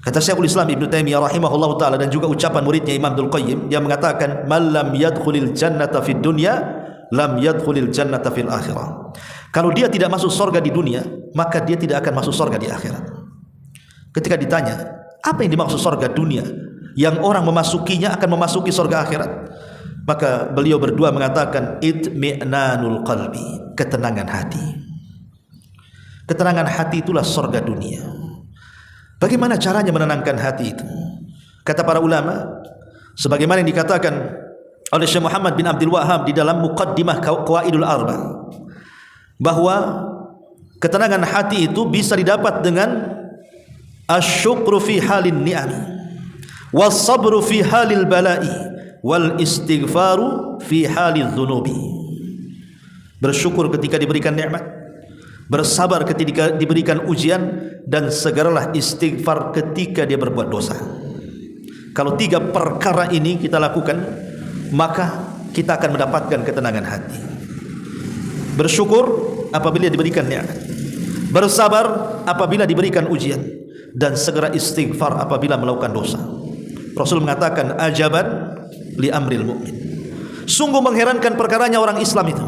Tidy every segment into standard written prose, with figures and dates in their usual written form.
Kata Syekhul Islam Ibnu Taimiyah rahimahullahu taala, dan juga ucapan muridnya Imam Abdul Qayyim yang mengatakan, "Man lam yadkhulil jannata fid dunya, lam yadkhulil jannata fil akhirah." Kalau dia tidak masuk surga di dunia, maka dia tidak akan masuk surga di akhirat. Ketika ditanya, apa yang dimaksud surga dunia? Yang orang memasukinya akan memasuki surga akhirat. Maka beliau berdua mengatakan, itmi'nanul qalbi, ketenangan hati. Ketenangan hati itulah surga dunia. Bagaimana caranya menenangkan hati itu? Kata para ulama, sebagaimana yang dikatakan oleh Syekh Muhammad bin Abdul Wahhab di dalam Muqaddimah Qawaidul Arba, bahwa ketenangan hati itu bisa didapat dengan asyukru fi halin ni'ami, was sabru fi halil bala'i, wal istighfaru fi halil dhunubi. Bersyukur ketika diberikan nikmat, bersabar ketika diberikan ujian, dan segeralah istighfar ketika dia berbuat dosa. Kalau 3 perkara ini kita lakukan, maka kita akan mendapatkan ketenangan hati. Bersyukur apabila diberikan nikmat, bersabar apabila diberikan ujian, dan segera istighfar apabila melakukan dosa. Rasul mengatakan, ajaban li amril mu'min. Sungguh mengherankan perkaranya orang Islam itu.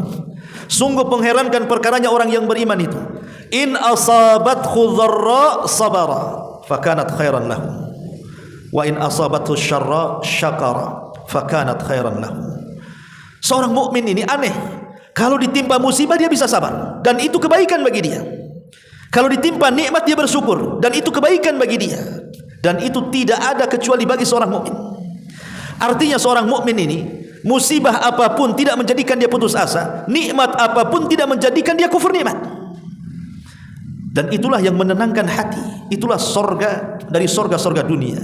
Sungguh mengherankan perkaranya orang yang beriman itu. In asabathu dharra sabara fakanat khairan lahu, wa in asabathu syarra syakara fakanat khairan lahu. Seorang mukmin ini aneh. Kalau ditimpa musibah dia bisa sabar, dan itu kebaikan bagi dia. Kalau ditimpa nikmat dia bersyukur, dan itu kebaikan bagi dia. Dan itu tidak ada kecuali bagi seorang mukmin. Artinya seorang mukmin ini, musibah apapun tidak menjadikan dia putus asa, nikmat apapun tidak menjadikan dia kufur nikmat. Dan itulah yang menenangkan hati. Itulah surga dari surga-surga dunia.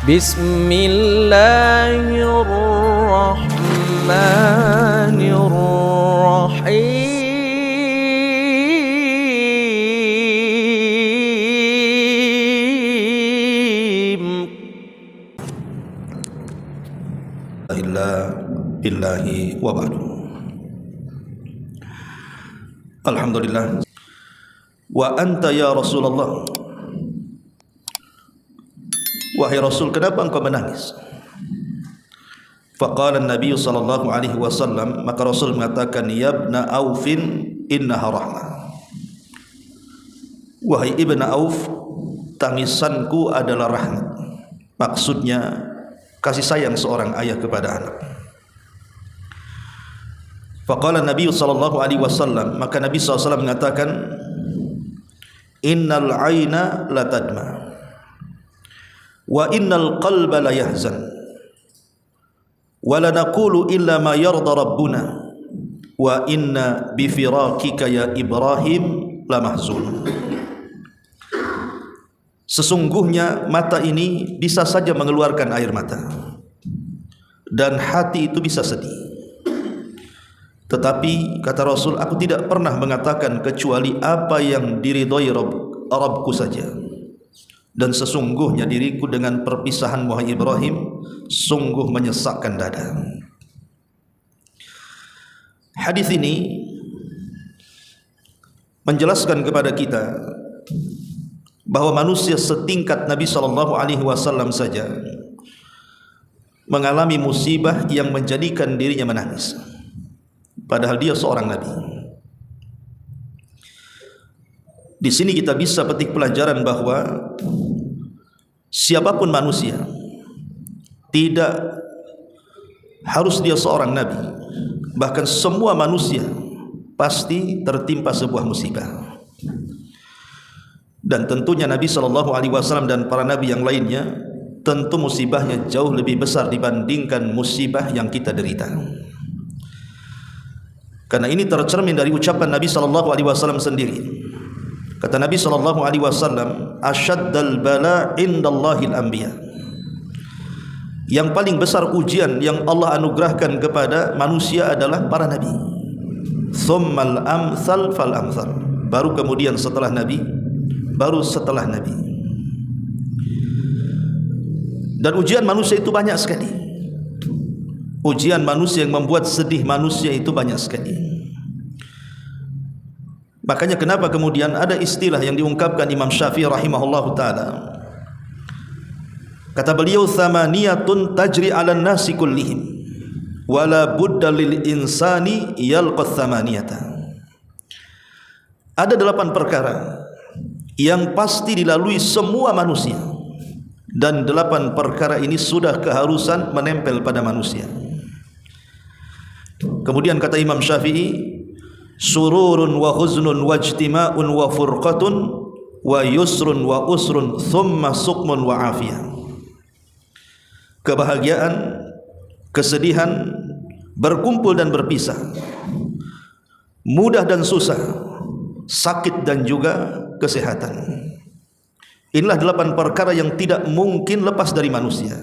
Bismillahirrahmanirrahim. Billahi wa ba'du. Alhamdulillah. Wa anta ya Rasulullah, wahai Rasul, kenapa engkau menangis? Faqala Nabi sallallahu alaihi wasallam, maka Rasul mengatakan, ya ibna Aufin innaha rahmah. Wahai ibna Auf, tangisanku adalah rahmat. Maksudnya kasih sayang seorang ayah kepada anak. Faqala Nabi sallallahu alaihi wasallam, maka Nabi sallallahu alaihi wasallam mengatakan, innal aina la tadma wa innal qalba la yahzan wa la naqulu illa ma yarda rabbuna wa inna bi firaqika ya Ibrahim la mahzun. Sesungguhnya mata ini bisa saja mengeluarkan air mata, dan hati itu bisa sedih. Tetapi kata Rasul, aku tidak pernah mengatakan kecuali apa yang diridhoi Rabbku saja. Dan sesungguhnya diriku dengan perpisahan wahai Ibrahim sungguh menyesakkan dada. Hadis ini menjelaskan kepada kita bahwa manusia setingkat Nabi SAW saja mengalami musibah yang menjadikan dirinya menangis, padahal dia seorang nabi. Di sini kita bisa petik pelajaran bahwa siapapun manusia, tidak harus dia seorang nabi, bahkan semua manusia pasti tertimpa sebuah musibah. Dan tentunya Nabi SAW dan para nabi yang lainnya, tentu musibahnya jauh lebih besar dibandingkan musibah yang kita derita. Karena ini tercermin dari ucapan Nabi SAW sendiri. Kata Nabi SAW, asyaddal bala indallahil anbiya. Yang paling besar ujian yang Allah anugerahkan kepada manusia adalah para nabi. Thummal amsal fal amsal. Baru kemudian setelah nabi, baru setelah nabi. Dan ujian manusia itu banyak sekali. Ujian manusia yang membuat sedih manusia itu banyak sekali. Makanya kenapa kemudian ada istilah yang diungkapkan Imam Syafi'i rahimahullahu taala. Kata beliau, "Thamaniyatun tajri 'alan nasi kullihim wala budda lil insani yalqa thamaniyata." Ada 8 perkara yang pasti dilalui semua manusia, dan 8 perkara ini sudah keharusan menempel pada manusia. Kemudian kata Imam Syafi'i, sururun wa huznun wa ijtima'un wa furqatun wa yusrun wa usrun thumma suqmun wa afiyah. Kebahagiaan, kesedihan, berkumpul dan berpisah, mudah dan susah, sakit dan juga kesehatan. Inilah 8 perkara yang tidak mungkin lepas dari manusia.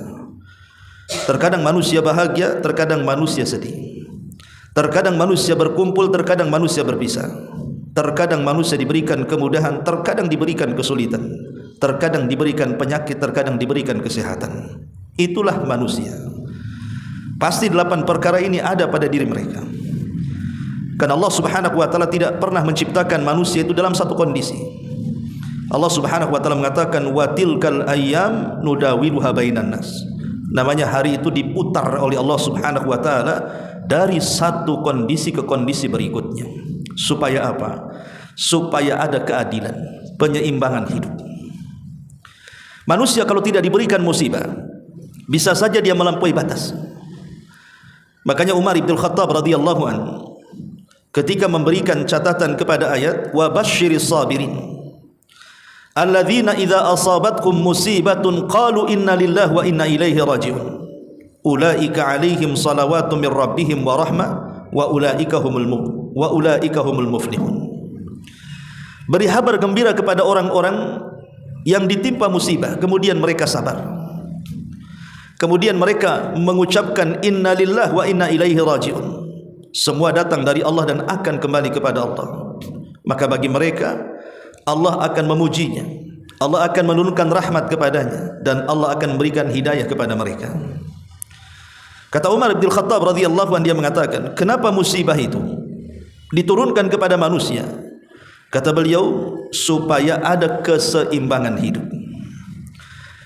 Terkadang manusia bahagia, terkadang manusia sedih. Terkadang manusia berkumpul, terkadang manusia berpisah. Terkadang manusia diberikan kemudahan, terkadang diberikan kesulitan. Terkadang diberikan penyakit, terkadang diberikan kesehatan. Itulah manusia. Pasti 8 perkara ini ada pada diri mereka. Karena Allah Subhanahu wa taala tidak pernah menciptakan manusia itu dalam satu kondisi. Allah Subhanahu wa taala mengatakan, "Wa tilkal ayyam nudawiluha bainan nas." Namanya hari itu diputar oleh Allah Subhanahu wa taala dari satu kondisi ke kondisi berikutnya. Supaya apa? Supaya ada keadilan, penyeimbangan hidup. Manusia kalau tidak diberikan musibah, bisa saja dia melampaui batas. Makanya Umar bin Khattab radhiyallahu anhu ketika memberikan catatan kepada ayat wa basyiris sabirin alladzina idza asabatkum musibatun qalu inna lillahi wa inna ilaihi raji'un ulaika alaihim salawatu min rabbihim wa rahmah wa ulaika humul muflihun. Beri kabar gembira kepada orang-orang yang ditimpa musibah kemudian mereka sabar. Kemudian mereka mengucapkan inna lillahi wa inna ilaihi raji'un. Semua datang dari Allah dan akan kembali kepada Allah. Maka bagi mereka Allah akan memujinya, Allah akan menurunkan rahmat kepadanya, dan Allah akan memberikan hidayah kepada mereka. Kata Umar bin Khattab radhiyallahu anhu, dia mengatakan, kenapa musibah itu diturunkan kepada manusia? Kata beliau, supaya ada keseimbangan hidup.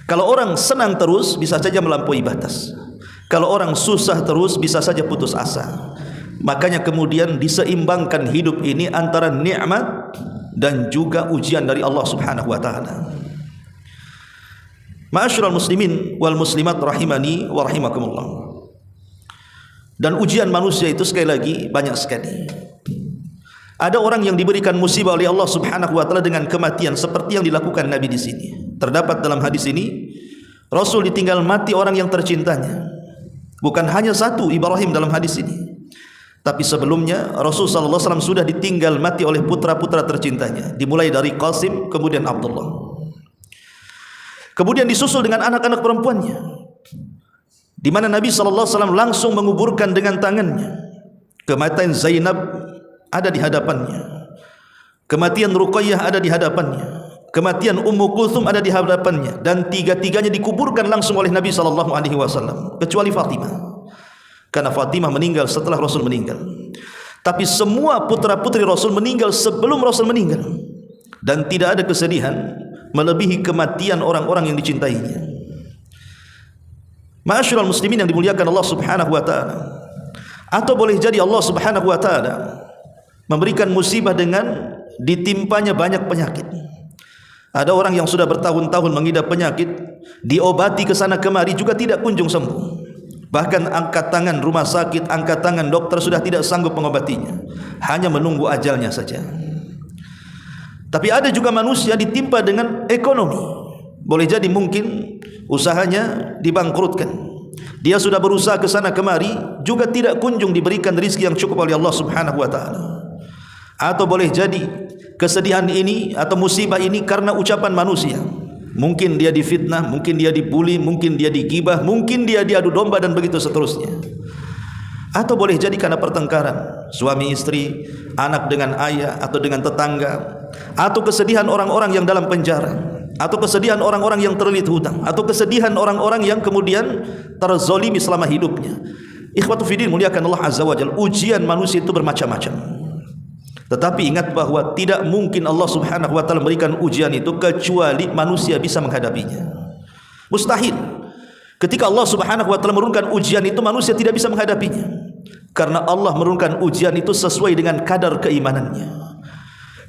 Kalau orang senang terus, bisa saja melampaui batas. Kalau orang susah terus, bisa saja putus asa. Makanya kemudian diseimbangkan hidup ini antara nikmat dan juga ujian dari Allah Subhanahu wa taala. Ma'asyiral muslimin wal muslimat rahimani wa rahimakumullah. Dan ujian manusia itu sekali lagi banyak sekali. Ada orang yang diberikan musibah oleh Allah Subhanahu wa taala dengan kematian seperti yang dilakukan Nabi di sini. Terdapat dalam hadis ini, Rasul ditinggal mati orang yang tercintanya. Bukan hanya satu Ibrahim dalam hadis ini, tapi sebelumnya Rasul sallallahu alaihi wasallam sudah ditinggal mati oleh putra-putra tercintanya, dimulai dari Qasim kemudian Abdullah. Kemudian disusul dengan anak-anak perempuannya, di mana Nabi sallallahu alaihi wasallam langsung menguburkan dengan tangannya. Kematian Zainab ada di hadapannya, kematian Ruqayyah ada di hadapannya, kematian Ummu Kulthum ada di hadapannya, dan tiga-tiganya dikuburkan langsung oleh Nabi sallallahu alaihi wasallam kecuali Fatimah, karena Fatimah meninggal setelah Rasul meninggal. Tapi semua putra-putri Rasul meninggal sebelum Rasul meninggal, dan tidak ada kesedihan melebihi kematian orang-orang yang dicintainya. Ma'asyiral muslimin yang dimuliakan Allah Subhanahu wa taala, atau boleh jadi Allah Subhanahu wa taala memberikan musibah dengan ditimpanya banyak penyakit. Ada orang yang sudah bertahun-tahun mengidap penyakit, diobati ke sana kemari juga tidak kunjung sembuh. Bahkan angkat tangan rumah sakit, angkat tangan dokter sudah tidak sanggup mengobatinya, hanya menunggu ajalnya saja. Tapi ada juga manusia ditimpa dengan ekonomi. Boleh jadi mungkin usahanya dibangkrutkan. Dia sudah berusaha ke sana kemari, juga tidak kunjung diberikan rezeki yang cukup oleh Allah Subhanahu wa taala. Atau boleh jadi kesedihan ini atau musibah ini karena ucapan manusia. Mungkin dia difitnah, mungkin dia dibuli, mungkin dia digibah, mungkin dia diadu domba, dan begitu seterusnya. Atau boleh jadi karena pertengkaran suami istri, anak dengan ayah atau dengan tetangga, atau kesedihan orang-orang yang dalam penjara, atau kesedihan orang-orang yang terlilit hutang, atau kesedihan orang-orang yang kemudian terzolimi selama hidupnya. Ikhwatu fiddin muliakan Allah Azza wa Jalla, ujian manusia itu bermacam-macam. Tetapi ingat bahawa tidak mungkin Allah Subhanahu wa taala memberikan ujian itu kecuali manusia bisa menghadapinya. Mustahil. Ketika Allah Subhanahu wa taala menurunkan ujian itu, manusia tidak bisa menghadapinya. Karena Allah menurunkan ujian itu sesuai dengan kadar keimanannya.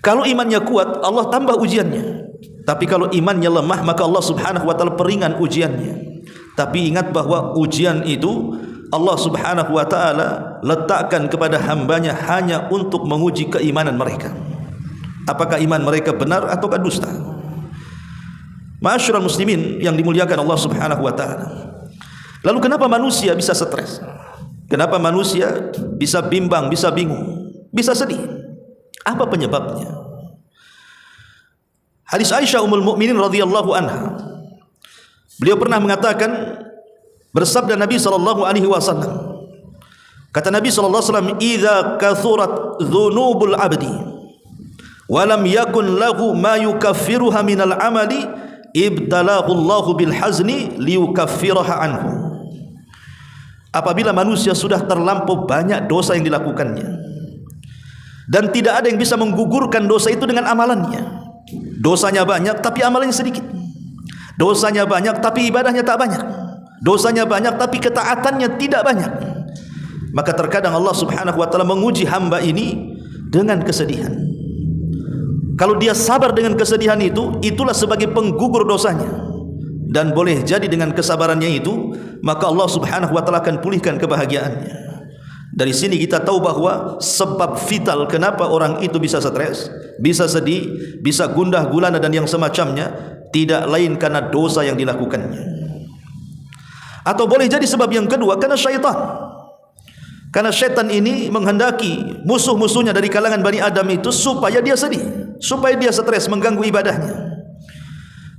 Kalau imannya kuat, Allah tambah ujiannya. Tapi kalau imannya lemah, maka Allah Subhanahu wa taala peringan ujiannya. Tapi ingat bahawa ujian itu Allah Subhanahu wa taala letakkan kepada hambanya hanya untuk menguji keimanan mereka. Apakah iman mereka benar ataukah dusta? Ma'asyiral muslimin yang dimuliakan Allah Subhanahu wa taala. Lalu kenapa manusia bisa stres? Kenapa manusia bisa bimbang, bisa bingung, bisa sedih? Apa penyebabnya? Hadis Aisyah Ummul Mukminin radhiyallahu anha. Beliau pernah mengatakan, bersabda Nabi sallallahu alaihi wasallam, kata Nabi sallallahu alaihi wasallam, "Idza kathurat dzunubul 'abdi wa lam yakun lahu ma yukaffiruha minal 'amali, ibtalahu Allahu bil hazni liyukaffiraha anhu." Apabila manusia sudah terlampau banyak dosa yang dilakukannya dan tidak ada yang bisa menggugurkan dosa itu dengan amalannya. Dosanya banyak tapi amalannya sedikit. Dosanya banyak tapi ibadahnya tak banyak. Dosanya banyak tapi ketaatannya tidak banyak. Maka terkadang Allah Subhanahu wa taala menguji hamba ini dengan kesedihan. Kalau dia sabar dengan kesedihan itu, itulah sebagai penggugur dosanya. Dan boleh jadi dengan kesabarannya itu, maka Allah Subhanahu wa taala akan pulihkan kebahagiaannya. Dari sini kita tahu bahawa sebab vital kenapa orang itu bisa stres, bisa sedih, bisa gundah gulana dan yang semacamnya, tidak lain karena dosa yang dilakukannya. Atau boleh jadi sebab yang kedua karena syaitan. Karena syaitan ini menghendaki musuh-musuhnya dari kalangan Bani Adam itu supaya dia sedih, supaya dia stres, mengganggu ibadahnya.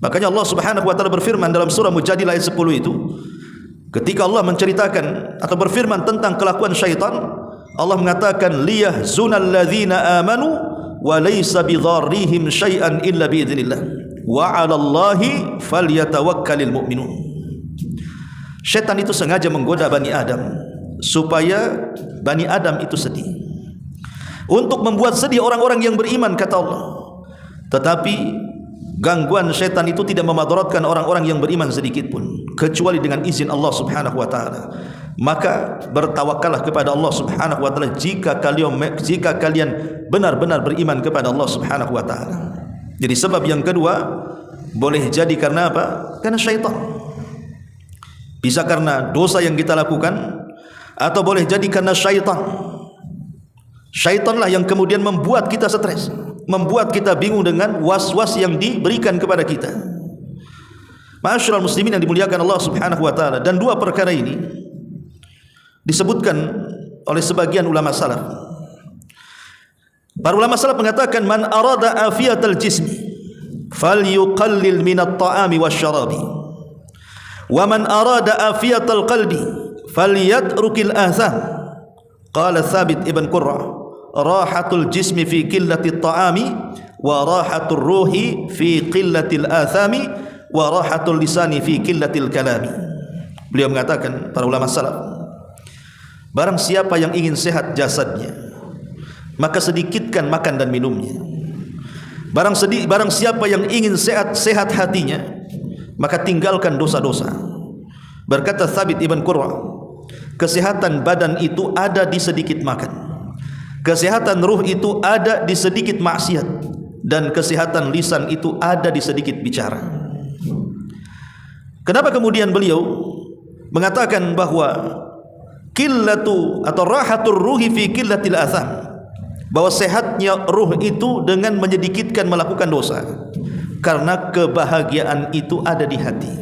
Makanya Allah Subhanahu wa taala berfirman dalam surah Mujadilah ayat 10 itu, ketika Allah menceritakan atau berfirman tentang kelakuan syaitan, Allah mengatakan, liyahzunal ladzina amanu wa laysa bidharrihim syai'an illa biidznillah wa 'alallahi falyatawakkalul mu'minun. Syaitan itu sengaja menggoda Bani Adam supaya Bani Adam itu sedih, untuk membuat sedih orang-orang yang beriman, kata Allah. Tetapi gangguan syaitan itu tidak memadaratkan orang-orang yang beriman sedikit pun, kecuali dengan izin Allah Subhanahu wa taala. Maka bertawakallah kepada Allah Subhanahu wa taala jika kalian benar-benar beriman kepada Allah Subhanahu wa taala. Jadi sebab yang kedua boleh jadi karena apa? Karena syaitan. Bisa karena dosa yang kita lakukan, atau boleh jadi karena syaitan. Syaitanlah yang kemudian membuat kita stres, membuat kita bingung dengan was-was yang diberikan kepada kita. Ma'asyiral muslimin yang dimuliakan Allah Subhanahu wa taala. Dan dua perkara ini disebutkan oleh sebagian ulama salaf. Para ulama salaf mengatakan, man arada afiyatal jismi falyuqallil minat ta'ami wasyarabi, wa man arada afiyatal qalbi falyatrukil atham. Qala Thabit ibn Qurra, rahatul jismi fi qillati ta'ami wa rahatul ruhi fi qillati al-athami wa rahatul lisani fi qillati al-kalami. Beliau mengatakan, para ulama salaf, barang siapa yang ingin sehat jasadnya, maka sedikitkan makan dan minumnya. Barang siapa yang ingin sehat hatinya, maka tinggalkan dosa-dosa. Berkata Thabit ibn Qurra, kesehatan badan itu ada di sedikit makan, kesehatan ruh itu ada di sedikit maksiat, dan kesehatan lisan itu ada di sedikit bicara. Kenapa kemudian beliau mengatakan bahwa qillatu atau rahatur ruhi fi qillatil atham, bahwa sehatnya ruh itu dengan menyedikitkan melakukan dosa, karena kebahagiaan itu ada di hati.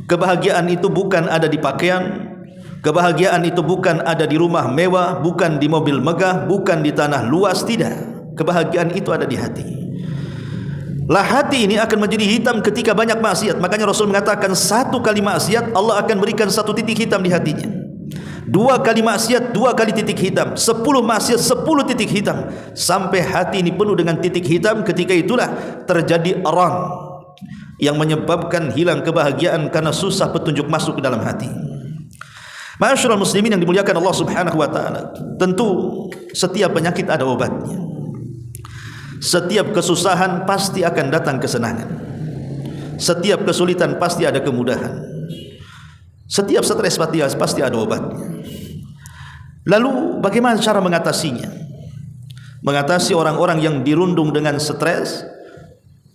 Kebahagiaan itu bukan ada di pakaian, kebahagiaan itu bukan ada di rumah mewah, bukan di mobil megah, bukan di tanah luas, tidak. Kebahagiaan itu ada di hati. Lah hati ini akan menjadi hitam ketika banyak maksiat. Makanya Rasul mengatakan, satu kali maksiat Allah akan berikan satu titik hitam di hatinya. Dua kali maksiat, dua kali titik hitam. 10 maksiat, 10 titik hitam. Sampai hati ini penuh dengan titik hitam. Ketika itulah terjadi aran yang menyebabkan hilang kebahagiaan karena susah petunjuk masuk ke dalam hati. Ma'asyiral muslimin yang dimuliakan Allah Subhanahu wa taala, tentu setiap penyakit ada obatnya. Setiap kesusahan pasti akan datang kesenangan. Setiap kesulitan pasti ada kemudahan. Setiap stres pasti ada obatnya. Lalu bagaimana cara mengatasinya? Mengatasi orang-orang yang dirundung dengan stres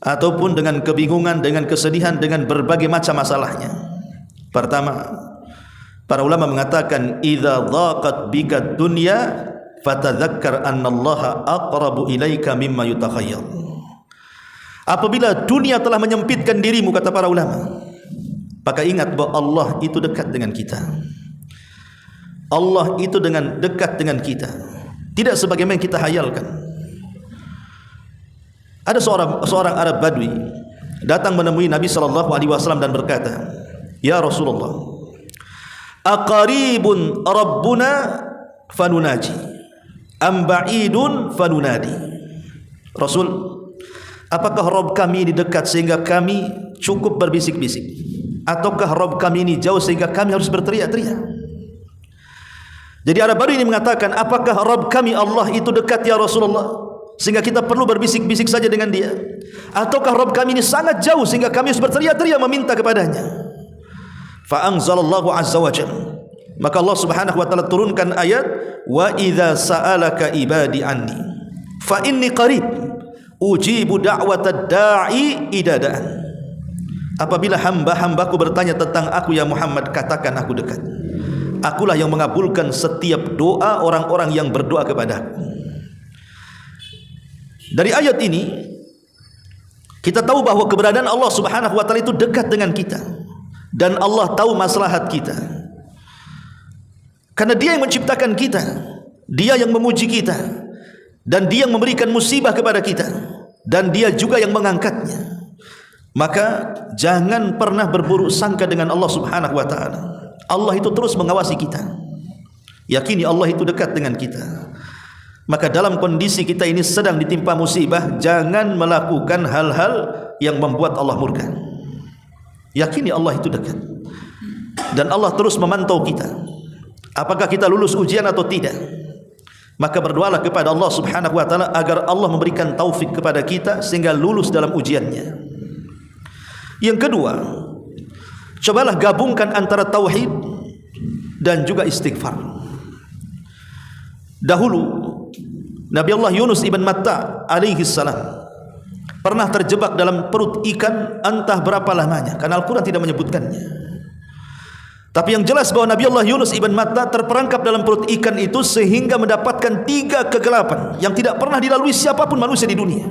ataupun dengan kebingungan, dengan kesedihan, dengan berbagai macam masalahnya. Pertama, para ulama mengatakan idza dhaqat bika dunya fatadzakkar annallaha aqrabu ilaika mimma yutakhayyal. Apabila dunia telah menyempitkan dirimu, kata para ulama, maka ingat bahwa Allah itu dekat dengan kita. Allah itu dekat dengan kita, tidak sebagaimana kita hayalkan. Ada seorang Arab Badui datang menemui Nabi SAW dan berkata, "Ya Rasulullah, aqaribun rabbuna fanunaji am ba'idun fanunadi?" Rasul, apakah Rabb kami ini dekat sehingga kami cukup berbisik-bisik, ataukah Rabb kami ini jauh sehingga kami harus berteriak-teriak? Jadi Arab Badui ini mengatakan, apakah Rabb kami Allah itu dekat ya Rasulullah sehingga kita perlu berbisik-bisik saja dengan dia, ataukah Rabb kami ini sangat jauh sehingga kami harus berteriak-teriak meminta kepadanya? Fa anzalallahu azza wa jalla, maka Allah Subhanahu wa taala turunkan ayat, wa idza sa'alaka ibadi anni fa inni qarib ujibu da'watad da'i idza da'an. Apabila hamba-hambaku bertanya tentang aku ya Muhammad, katakan aku dekat. Akulah yang mengabulkan setiap doa orang-orang yang berdoa kepadaku. Dari ayat ini kita tahu bahwa keberadaan Allah Subhanahu wa taala itu dekat dengan kita, dan Allah tahu maslahat kita. Karena Dia yang menciptakan kita, Dia yang memuji kita, dan Dia yang memberikan musibah kepada kita, dan Dia juga yang mengangkatnya. Maka jangan pernah berburuk sangka dengan Allah Subhanahu wa taala. Allah itu terus mengawasi kita. Yakini Allah itu dekat dengan kita. Maka dalam kondisi kita ini sedang ditimpa musibah, jangan melakukan hal-hal yang membuat Allah murka. Yakini Allah itu dekat, dan Allah terus memantau kita, apakah kita lulus ujian atau tidak. Maka berdoalah kepada Allah Subhanahu wa taala agar Allah memberikan taufik kepada kita sehingga lulus dalam ujiannya. Yang kedua, cobalah gabungkan antara tauhid dan juga istighfar. Dahulu Nabi Allah Yunus ibn Matta alaihi salam pernah terjebak dalam perut ikan entah berapa lamanya, karena Al-Quran tidak menyebutkannya. Tapi yang jelas bahwa Nabi Allah Yunus ibn Matta terperangkap dalam perut ikan itu sehingga mendapatkan 3 kegelapan yang tidak pernah dilalui siapapun manusia di dunia.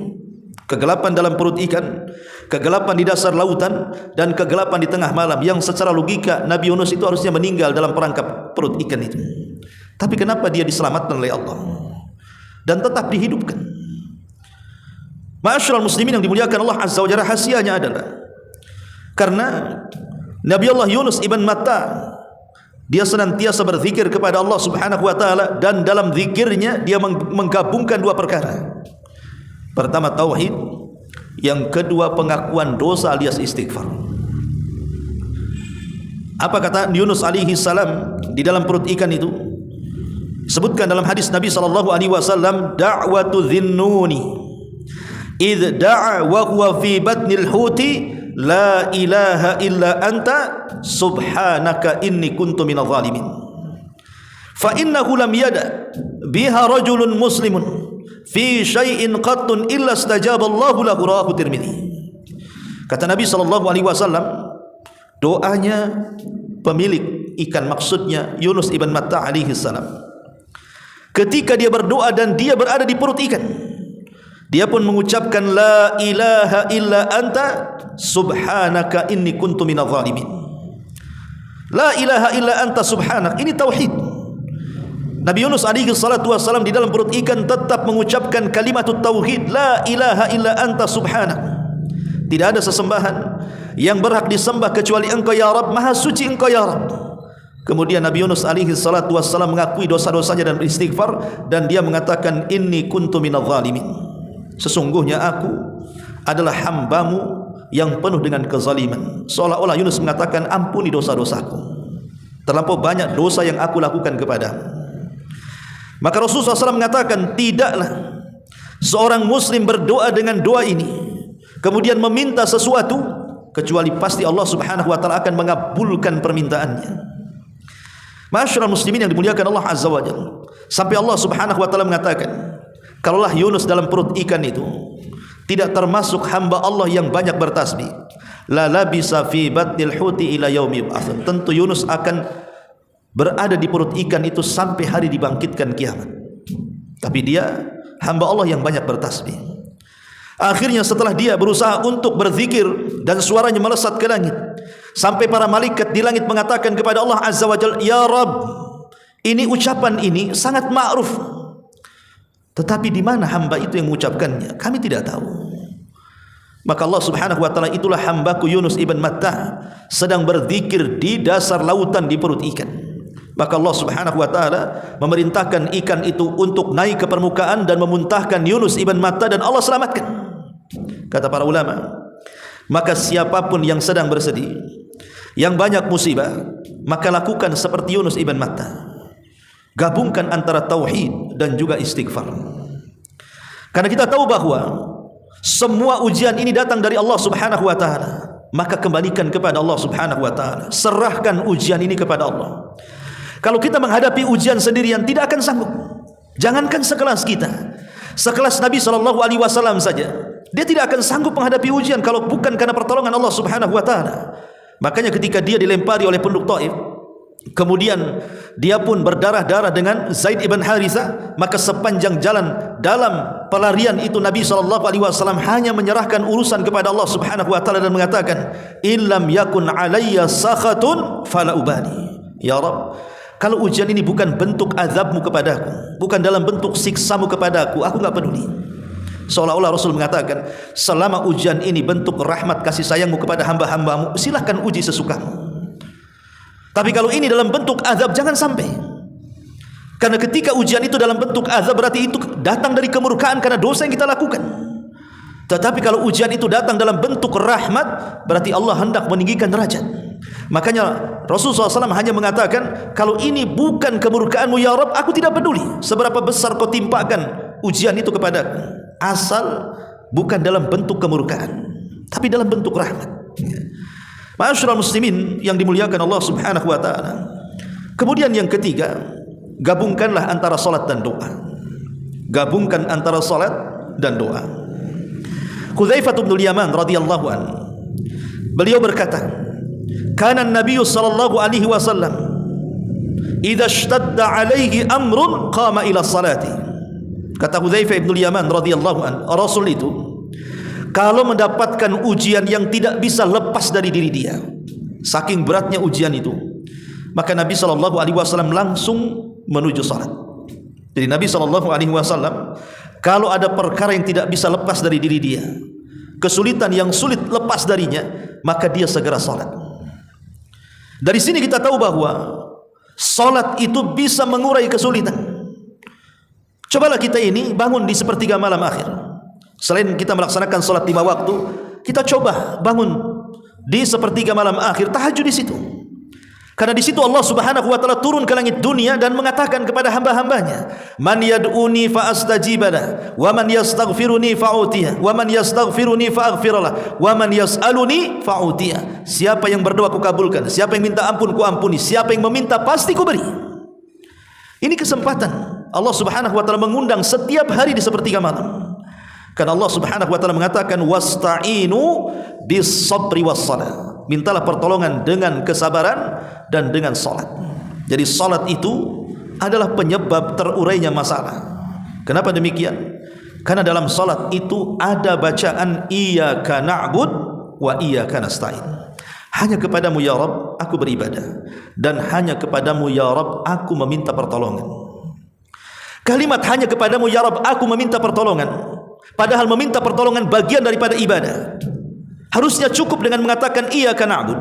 Kegelapan dalam perut ikan, kegelapan di dasar lautan, dan kegelapan di tengah malam, yang secara logika Nabi Yunus itu harusnya meninggal dalam perangkap perut ikan itu. Tapi kenapa dia diselamatkan oleh Allah dan tetap dihidupkan? Ma'asyiral muslimin yang dimuliakan Allah Azza wa Jalla, rahasianya adalah karena Nabi Allah Yunus ibn Matta dia senantiasa berzikir kepada Allah Subhanahu wa taala, dan dalam zikirnya dia menggabungkan 2 perkara. Pertama tauhid, yang kedua pengakuan dosa alias istighfar. Apa kata Yunus alaihi salam di dalam perut ikan itu? Sebutkan dalam hadis Nabi sallallahu alaihi wasallam, da'watu dhinnuni idh da'a wa huwa fi batnil huti la ilaha illa anta subhanaka inni kuntu minadh dhalimin. Fa innahu lam yada biha rajulun muslimun fi syai'in qattun illa istajaballahu lahu, rawahu Tirmidzi. Kata Nabi sallallahu alaihi wasallam, doanya pemilik ikan, maksudnya Yunus ibn Matta alaihi salam, ketika dia berdoa dan dia berada di perut ikan, dia pun mengucapkan la ilaha illa anta subhanaka inni kuntu minadh dhalimin. La ilaha illa anta subhanak, ini tauhid. Nabi Yunus alaihi salatu wassalam di dalam perut ikan tetap mengucapkan kalimat tauhid, la ilaha illa anta subhanak. Tidak ada sesembahan yang berhak disembah kecuali Engkau ya Rabb, maha suci Engkau ya Rabb. Kemudian Nabi Yunus alaihi salatu wassalam mengakui dosa-dosanya dan beristighfar, dan dia mengatakan inni kuntu minadh dhalimin, sesungguhnya aku adalah hambamu yang penuh dengan kezaliman. Seolah-olah Yunus mengatakan ampuni dosa-dosaku. terlampau banyak dosa yang aku lakukan kepadamu. Maka Rasulullah SAW mengatakan, tidaklah seorang muslim berdoa dengan doa ini kemudian meminta sesuatu kecuali pasti Allah Subhanahu wa taala akan mengabulkan permintaannya. Ma'asyiral muslimin yang dimuliakan Allah Azza wa Jalla, sampai Allah Subhanahu wa taala mengatakan, kalaulah Yunus dalam perut ikan itu tidak termasuk hamba Allah yang banyak bertasbih, la labisa fi batnil huti ila yaumi yub'atsun, tentu Yunus akan berada di perut ikan itu sampai hari dibangkitkan kiamat. Tapi dia hamba Allah yang banyak bertasbih. Akhirnya setelah dia berusaha untuk berzikir dan suaranya melesat ke langit, sampai para malaikat di langit mengatakan kepada Allah Azza wa Jalla, ya Rabb, ini ucapan ini sangat ma'ruf, tetapi di mana hamba itu yang mengucapkannya? Kami tidak tahu. Maka Allah Subhanahu wa taala, itulah hambaku Yunus ibn Matta sedang berzikir di dasar lautan di perut ikan. Maka Allah Subhanahu wa taala memerintahkan ikan itu untuk naik ke permukaan dan memuntahkan Yunus ibn Matta, dan Allah selamatkan. Kata para ulama, maka siapapun yang sedang bersedih, yang banyak musibah, maka lakukan seperti Yunus ibn Matta. Gabungkan antara tauhid dan juga istighfar. Karena kita tahu bahwa semua ujian ini datang dari Allah Subhanahu wa taala. Maka kembalikan kepada Allah Subhanahu wa taala. Serahkan ujian ini kepada Allah. Kalau kita menghadapi ujian sendirian tidak akan sanggup. Jangankan sekelas kita, sekelas Nabi SAW saja, dia tidak akan sanggup menghadapi ujian kalau bukan karena pertolongan Allah Subhanahu wa taala. Makanya ketika dia dilempari oleh penduduk Taif, kemudian dia pun berdarah-darah dengan Zaid ibn Haritha, maka sepanjang jalan dalam pelarian itu Nabi SAW hanya menyerahkan urusan kepada Allah Subhanahu wa taala dan mengatakan, illam yakun alayya sakhatun fala ubali. Ya Rabb, kalau ujian ini bukan bentuk azabmu kepadaku, bukan dalam bentuk siksamu kepadaku, aku enggak peduli. Seolah-olah Rasul mengatakan, selama ujian ini bentuk rahmat kasih sayangmu kepada hamba-hambamu, silahkan uji sesukamu. Tapi kalau ini dalam bentuk azab, jangan sampai. Karena ketika ujian itu dalam bentuk azab, berarti itu datang dari kemurkaan karena dosa yang kita lakukan. Tetapi kalau ujian itu datang dalam bentuk rahmat, berarti Allah hendak meninggikan derajat. Makanya Rasulullah SAW hanya mengatakan, kalau ini bukan kemurkaanmu ya Rabb, aku tidak peduli seberapa besar kau timpakan ujian itu kepadaku, asal bukan dalam bentuk kemurkaan, tapi dalam bentuk rahmat. Ma'asyiral muslimin yang dimuliakan Allah Subhanahu wa taala. Kemudian yang ketiga, gabungkanlah antara salat dan doa. Gabungkan antara salat dan doa. Hudzaifah bin Yaman radhiyallahu anhu, beliau berkata, kana an-nabiy sallallahu alaihi wasallam idza ishtadda alaihi amrun qama ila salati. Kata Hudzaifah bin Yaman radhiyallahu anhu, Rasul itu kalau mendapatkan ujian yang tidak bisa lepas dari diri dia, saking beratnya ujian itu, maka Nabi SAW langsung menuju salat. Jadi Nabi SAW kalau ada perkara yang tidak bisa lepas dari diri dia, kesulitan yang sulit lepas darinya, maka dia segera salat. Dari sini kita tahu bahwa salat itu bisa mengurai kesulitan. Cobalah kita ini bangun di sepertiga malam akhir. Selain kita melaksanakan salat 5 waktu, kita coba bangun di sepertiga malam akhir, tahajud di situ. Karena di situ Allah Subhanahu wa taala turun ke langit dunia dan mengatakan kepada hamba-hambanya, man yad'uni fa astajibala, wa man yastaghfiruni fa utiya, wa man yastaghfiruni fa aghfirlah, wa man yas'aluni fa utiya. Siapa yang berdoa ku kabulkan, siapa yang minta ampun ku ampuni, siapa yang meminta pasti ku beri. Ini kesempatan Allah Subhanahu wa taala mengundang setiap hari di sepertiga malam. Karena Allah Subhanahu wa taala mengatakan, wasta'inu bis sabri was salat. Mintalah pertolongan dengan kesabaran dan dengan salat. Jadi salat itu adalah penyebab terurainya masalah. Kenapa demikian? Karena dalam salat itu ada bacaan iyyaka na'bud wa iyyaka nasta'in. Hanya kepadamu ya Rabb aku beribadah, dan hanya kepadamu ya Rabb aku meminta pertolongan. Kalimat hanya kepadamu ya Rabb aku meminta pertolongan, padahal meminta pertolongan bagian daripada ibadah. Harusnya cukup dengan mengatakan iyyaka na'bud.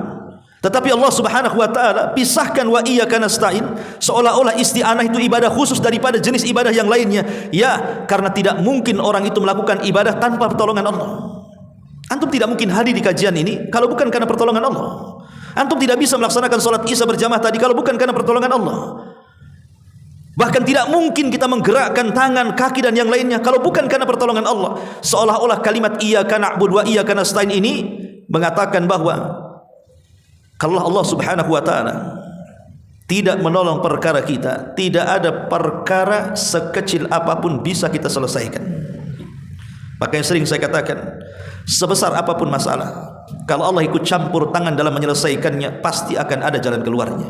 Tetapi Allah Subhanahu wa taala pisahkan wa iyyaka nasta'in, seolah-olah isti'anah itu ibadah khusus daripada jenis ibadah yang lainnya. Ya, karena tidak mungkin orang itu melakukan ibadah tanpa pertolongan Allah. Antum tidak mungkin hadir di kajian ini kalau bukan karena pertolongan Allah. Antum tidak bisa melaksanakan salat Isya berjamaah tadi kalau bukan karena pertolongan Allah. Bahkan tidak mungkin kita menggerakkan tangan, kaki dan yang lainnya kalau bukan karena pertolongan Allah. Seolah-olah kalimat iyyaka na'budu wa iyyaka nasta'in ini mengatakan bahwa kalau Allah Subhanahu wa taala tidak menolong perkara kita, tidak ada perkara sekecil apapun bisa kita selesaikan. Makanya sering saya katakan, sebesar apapun masalah, kalau Allah ikut campur tangan dalam menyelesaikannya, pasti akan ada jalan keluarnya.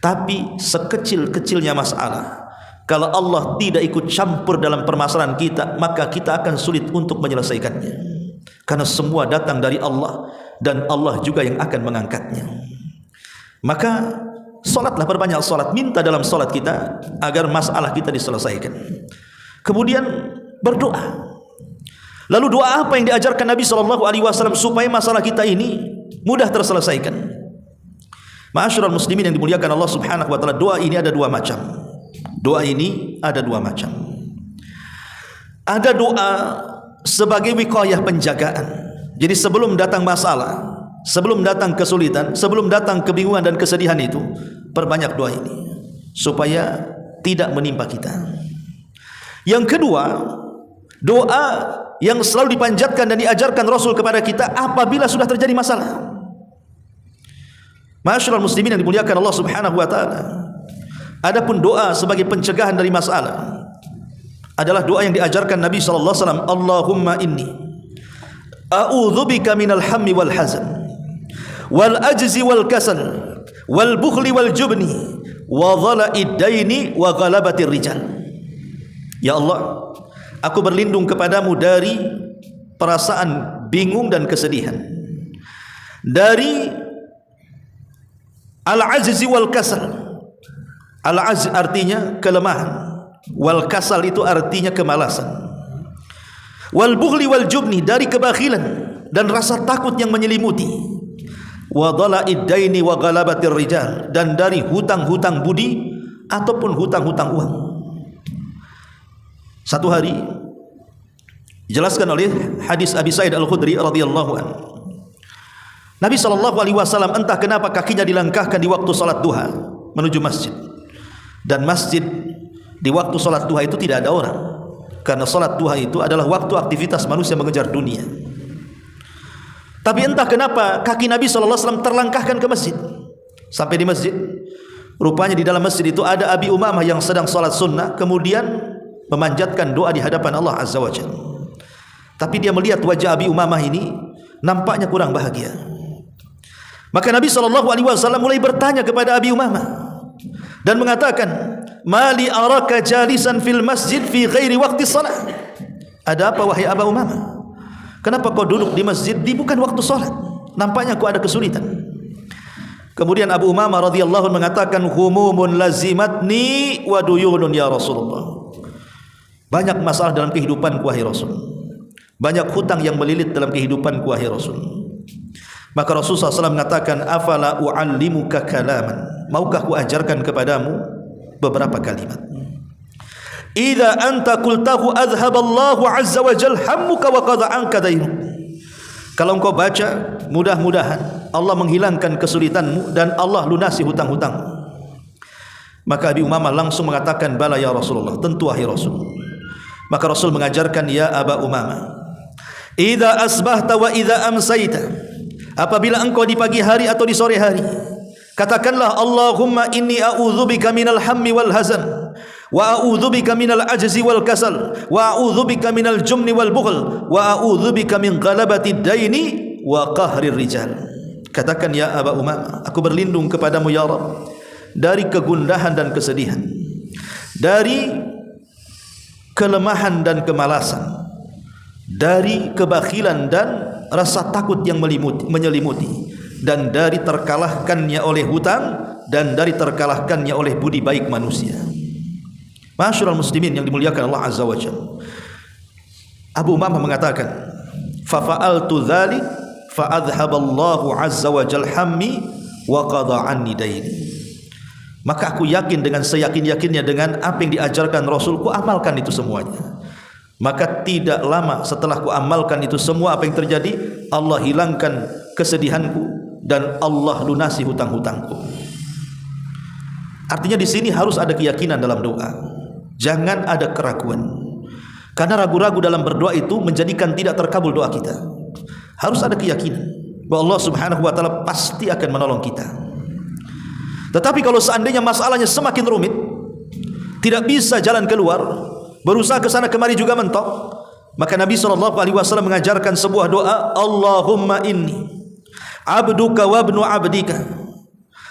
Tapi sekecil-kecilnya masalah, kalau Allah tidak ikut campur dalam permasalahan kita, maka kita akan sulit untuk menyelesaikannya. Karena semua datang dari Allah, dan Allah juga yang akan mengangkatnya. Maka solatlah, perbanyak solat, minta dalam solat kita agar masalah kita diselesaikan. Kemudian berdoa. Lalu doa apa yang diajarkan Nabi SAW supaya masalah kita ini mudah terselesaikan? Ma'asyiral muslimin yang dimuliakan Allah Subhanahu wa taala, doa ini ada dua macam. Doa ini ada dua macam. Ada doa sebagai wiqayah, penjagaan. Jadi sebelum datang masalah, sebelum datang kesulitan, sebelum datang kebingungan dan kesedihan itu, perbanyak doa ini supaya tidak menimpa kita. Yang kedua, doa yang selalu dipanjatkan dan diajarkan Rasul kepada kita apabila sudah terjadi masalah. Ma'asyiral muslimin yang dimuliakan Allah Subhanahu wa taala, adapun doa sebagai pencegahan dari masalah adalah doa yang diajarkan Nabi sallallahu alaihi wasallam, Allahumma inni a'udzubika minal hammi wal hazan wal ajzi wal kasal wal bukhli wal jubni wa dhala'id daini wa ghalabatir rijal. Ya Allah, aku berlindung kepadamu dari perasaan bingung dan kesedihan, dari al-ajzi wal kasal. Al-ajz artinya kelemahan, wal kasal itu artinya kemalasan, wal bukhli wal jubni, dari kebakhilan dan rasa takut yang menyelimuti, wa dhala'id daini wa ghalabatir rijal, dan dari hutang-hutang budi ataupun hutang-hutang uang. Satu hari dijelaskan oleh hadis Abi Sa'id Al-Khudri radhiyallahu anhu, Nabi SAW entah kenapa kakinya dilangkahkan di waktu salat duha menuju masjid, dan masjid di waktu salat duha itu tidak ada orang, karena salat duha itu adalah waktu aktivitas manusia mengejar dunia. Tapi entah kenapa kaki Nabi SAW terlangkahkan ke masjid. Sampai di masjid, rupanya di dalam masjid itu ada Abi Umamah yang sedang salat sunnah, kemudian memanjatkan doa di hadapan Allah Azza wa Jalla. Tapi dia melihat wajah Abi Umamah ini nampaknya kurang bahagia. Maka Nabi SAW mulai bertanya kepada Abi Umamah dan mengatakan, mali araka jalisan fil masjid fi ghairi waqti salat. Ada apa wahai Abu Umamah? Kenapa kau duduk di masjid di bukan waktu salat? Nampaknya kau ada kesulitan. Kemudian Abu Umamah radhiyallahu anhu mengatakan, humumun lazimatni wa duyunun ya Rasulullah. Banyak masalah dalam kehidupanku wahai Rasul. Banyak hutang yang melilit dalam kehidupanku wahai Rasul. Maka Rasulullah SAW mengatakan, afala u'allimuka kalaman, maukah ku ajarkan kepadamu beberapa kalimat. Idza anta qultahu adhhaballahu azza wa jalla hammuka wa qada anka daynuk. Kalau engkau baca, mudah-mudahan Allah menghilangkan kesulitanmu dan Allah lunasi hutang-hutangmu. Maka Abi Umamah langsung mengatakan, bala ya Rasulullah, tentu wahai Rasul. Maka Rasul mengajarkan, ya Aba Umamah, idza asbahta wa idza amsayta, apabila engkau di pagi hari atau di sore hari, katakanlah Allahumma inni a'udzubika minal hammi wal hazan wa a'udzubika minal ajzi wal kasal wa a'udzubika minal jumni wal bukhl wa a'udzubika min ghalabatid daini wa qahrir rijal. Katakan, ya Aba Umamah, aku berlindung kepadamu ya Rabb dari kegundahan dan kesedihan, dari kelemahan dan kemalasan, dari kebakhilan dan rasa takut yang menyelimuti, dan dari terkalahkannya oleh hutang, dan dari terkalahkannya oleh budi baik manusia. Ma'asyiral muslimin yang dimuliakan Allah Azza wa Jalla, Abu Umamah mengatakan, fa fa'altu dzalik fa adhhaballahu Azza wa Jalla hammi wa qada anni daini. Maka aku yakin dengan seyakin-yakinnya dengan apa yang diajarkan Rasul, ku amalkan itu semuanya. Maka tidak lama setelah ku amalkan itu semua, apa yang terjadi? Allah hilangkan kesedihanku dan Allah lunasi hutang-hutangku. Artinya di sini harus ada keyakinan dalam doa. Jangan ada keraguan. Karena ragu-ragu dalam berdoa itu menjadikan tidak terkabul doa kita. Harus ada keyakinan bahwa Allah Subhanahu wa taala pasti akan menolong kita. Tetapi kalau seandainya masalahnya semakin rumit, tidak bisa jalan keluar, berusaha ke sana kemari juga mentok, maka Nabi SAW mengajarkan sebuah doa, Allahumma inni abduka wa ibnu abdika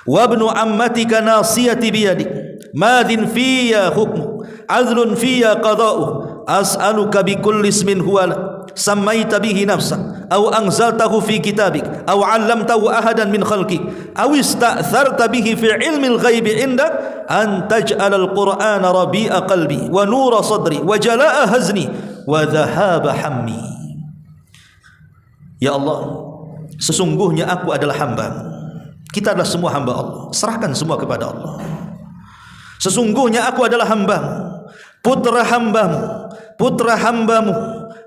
wa ibnu ammatika nasiyati biyadik madin fiyya hukmu adlun fiyya qada'u as'aluka bikulli ismin huwa sammaita bihi nafsak aw anzaltahu fi kitabik aw 'allamtahu ahadan min khalqik aw ista'tharta bihi fi 'ilmil ghaibi 'indak an taj'ala al-qur'ana rabi'a qalbi wa nura sadri wa jalaa'a hazni wa dhahaba hammi. Ya Allah, sesungguhnya aku adalah hamba. Kita adalah semua hamba Allah. Serahkan semua kepada Allah. Sesungguhnya aku adalah hamba, putra hambamu, putra hambamu,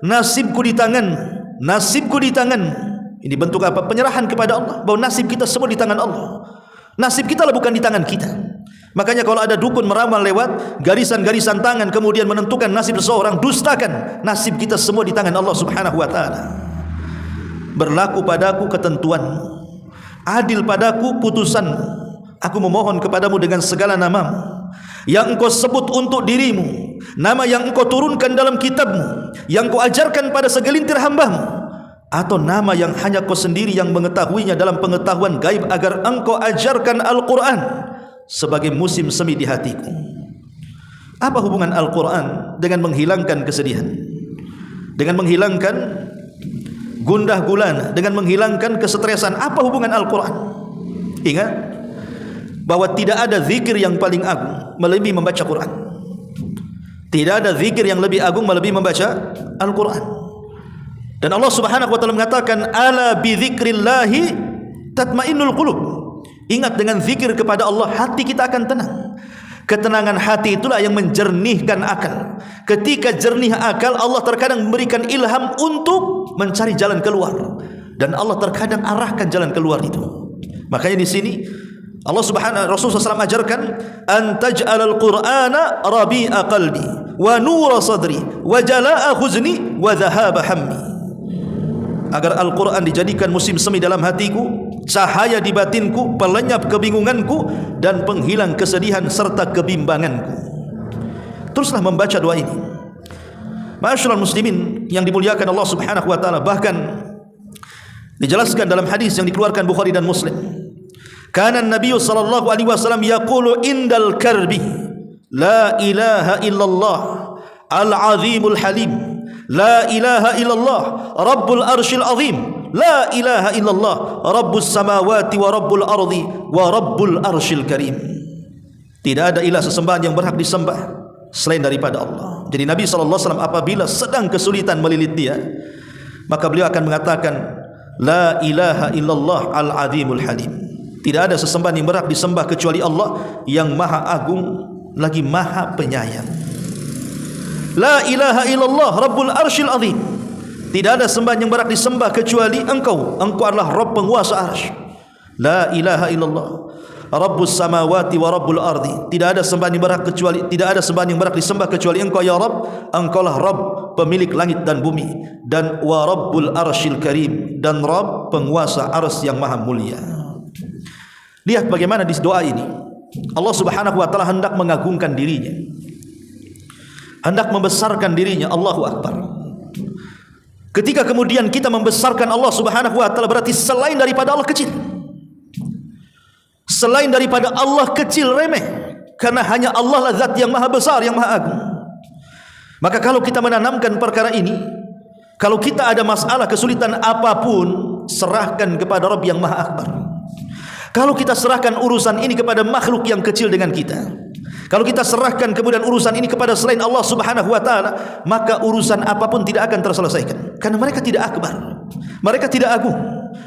nasibku di tanganmu, nasibku di tanganmu. Ini bentuk apa? Penyerahan kepada Allah, bahwa nasib kita semua di tangan Allah. Nasib kita lah bukan di tangan kita. Makanya kalau ada dukun meramal lewat garisan-garisan tangan kemudian menentukan nasib seseorang, dustakan. Nasib kita semua di tangan Allah Subhanahu wa taala. Berlaku padaku ketentuanmu, adil padaku putusanmu. Aku memohon kepadamu dengan segala namamu yang engkau sebut untuk dirimu, nama yang engkau turunkan dalam kitabmu, yang kau ajarkan pada segelintir hambamu, atau nama yang hanya kau sendiri yang mengetahuinya dalam pengetahuan gaib, agar engkau ajarkan Al-Quran sebagai musim semi di hatiku. Apa hubungan Al-Quran dengan menghilangkan kesedihan, dengan menghilangkan gundah gulana, dengan menghilangkan kesetresan? Apa hubungan Al-Quran? Ingat bahwa tidak ada zikir yang paling agung melebihi membaca Quran. Tidak ada zikir yang lebih agung melebihi membaca Al-Quran. Dan Allah Subhanahu wa taala mengatakan, ala bi dzikrillahi tatmainnul qulub. Ingat, dengan zikir kepada Allah hati kita akan tenang. Ketenangan hati itulah yang menjernihkan akal. Ketika jernih akal, Allah terkadang memberikan ilham untuk mencari jalan keluar, dan Allah terkadang arahkan jalan keluar itu. Makanya di sini Allah Subhanahu Rasulullah SAW ajarkan, antaj'alal Qur'ana rabi'a qalbi wa nura sadri wa jalaa'a huzni wa dhahaba hammi. Agar Al-Quran dijadikan musim semi dalam hatiku, cahaya di batinku, pelenyap kebingunganku, dan penghilang kesedihan serta kebimbanganku. Teruslah membaca doa ini. Ma'asyiral muslimin yang dimuliakan Allah Subhanahu wa taala, bahkan dijelaskan dalam hadis yang dikeluarkan Bukhari dan Muslim, kana Nabi sallallahu alaihi wasallam yaqulu indal karbi la ilaha illallah al-azimul halim, la ilaha illallah rabbul arshil azim, la ilaha illallah rabbus samawati wa rabbul ardi wa rabbul arshil karim. Tidak ada ilah sesembahan yang berhak disembah selain daripada Allah. Jadi Nabi SAW apabila sedang kesulitan melilit dia, maka beliau akan mengatakan, la ilaha illallah al-azimul halim. Tidak ada sesembahan yang berhak disembah kecuali Allah yang maha agung lagi maha penyayang. La ilaha illallah rabbul arshil azim. Tidak ada sembahan yang berhak disembah kecuali Engkau. Engkau adalah Rabb penguasa arsy. La ilaha illallah rabbus samawati wa rabbul ardi. Tidak ada sembahan yang berhak kecuali, tidak ada sembahan yang berhak disembah kecuali Engkau ya Rabb. Engkaulah Rabb pemilik langit dan bumi, dan wa rabbul arshil karim, dan Rabb penguasa arsy yang maha mulia. Lihat bagaimana di doa ini Allah Subhanahu wa taala hendak mengagungkan dirinya, hendak membesarkan dirinya. Allahu Akbar. Ketika kemudian kita membesarkan Allah Subhanahu wa taala, berarti selain daripada Allah kecil. Selain daripada Allah kecil, remeh. Karena hanya Allah lah zat yang maha besar, yang maha agung. Maka kalau kita menanamkan perkara ini, kalau kita ada masalah kesulitan apapun, serahkan kepada Rabb yang maha akbar. Kalau kita serahkan urusan ini kepada makhluk yang kecil dengan kita, kalau kita serahkan kemudian urusan ini kepada selain Allah Subhanahu wa taala, maka urusan apapun tidak akan terselesaikan. Karena mereka tidak akbar, mereka tidak agung,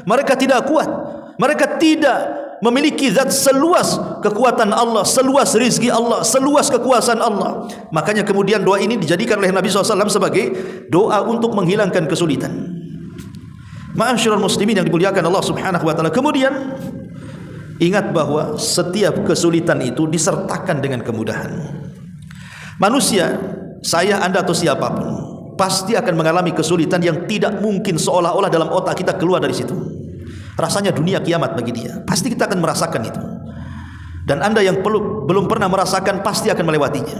mereka tidak kuat, mereka tidak memiliki zat seluas kekuatan Allah, seluas rizki Allah, seluas kekuasaan Allah. Makanya kemudian doa ini dijadikan oleh Nabi SAW sebagai doa untuk menghilangkan kesulitan. Ma'asyiral muslimin yang dimuliakan Allah Subhanahu wa taala. Kemudian ingat bahwa setiap kesulitan itu disertakan dengan kemudahan. Manusia, saya, Anda atau siapapun, pasti akan mengalami kesulitan yang tidak mungkin seolah-olah dalam otak kita keluar dari situ. Rasanya dunia kiamat bagi dia. Pasti kita akan merasakan itu. Dan Anda yang belum pernah merasakan pasti akan melewatinya.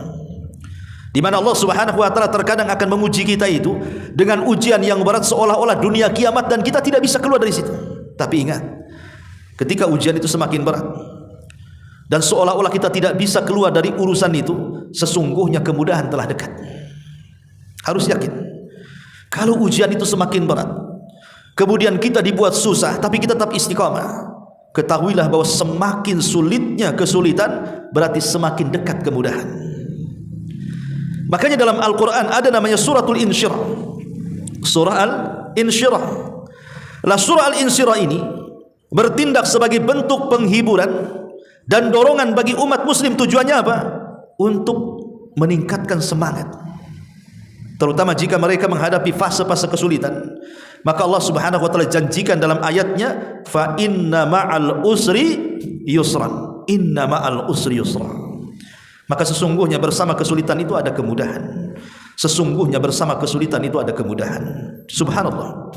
Di mana Allah Subhanahu wa taala terkadang akan menguji kita itu dengan ujian yang berat seolah-olah dunia kiamat dan kita tidak bisa keluar dari situ. Tapi ingat, ketika ujian itu semakin berat dan seolah-olah kita tidak bisa keluar dari urusan itu, sesungguhnya kemudahan telah dekat. Harus yakin. Kalau ujian itu semakin berat, kemudian kita dibuat susah tapi kita tetap istiqamah, ketahuilah bahwa semakin sulitnya kesulitan berarti semakin dekat kemudahan. Makanya dalam Al-Quran ada namanya suratul Insyirah. Surah Al-Insyirah. Surah Al-Insyirah ini bertindak sebagai bentuk penghiburan dan dorongan bagi umat muslim. Tujuannya apa? Untuk meningkatkan semangat, terutama jika mereka menghadapi fase-fase kesulitan. Maka Allah Subhanahu wa taala janjikan dalam ayatnya, fa inna ma'al usri yusran. Inna ma'al usri yusra. Maka sesungguhnya bersama kesulitan itu ada kemudahan. Sesungguhnya bersama kesulitan itu ada kemudahan. Subhanallah.